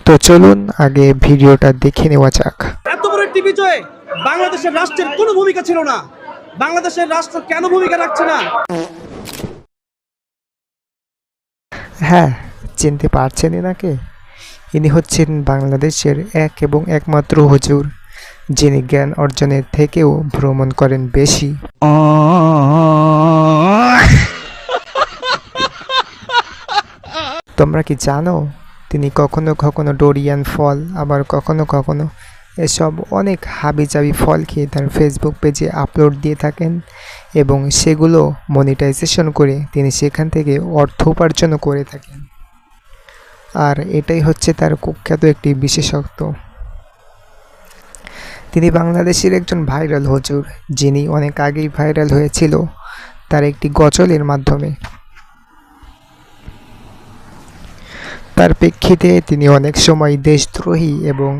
তো চলুন আগে ভিডিওটা দেখে নেওয়া যাক। এত বড় একটি বিজয়ে বাংলাদেশের রাষ্ট্রের কোনো ভূমিকা ছিল না। বাংলাদেশের রাষ্ট্র কেন ভূমিকা রাখছে না? হ্যাঁ, চিনতে পারছেন এনাকে? ইনি হচ্ছেন বাংলাদেশের এক এবং একমাত্র হুজুর, যিনি জ্ঞান অর্জনের থেকেও ভ্রমণ করেন বেশি। তোমরা কি জানো তিনি কখনো কখনো ডোরিয়ান ফল, আবার কখনো কখনো এসব অনেক হাবিজাবি ফল খেয়ে তার ফেসবুক পেজে আপলোড দিয়ে থাকেন এবং সেগুলো মনিটাইজেশন করে তিনি সেখান থেকে অর্থ উপার্জনও করে থাকেন। আর এটাই হচ্ছে তার কুখ্যাত একটি বিশেষত্ব। তিনি বাংলাদেশের একজন ভাইরাল হুজুর, যিনি অনেক আগেই ভাইরাল হয়েছিল তার একটি গজলের মাধ্যমে। তার প্রেক্ষিতে তিনি অনেক সময় দেশদ্রোহী এবং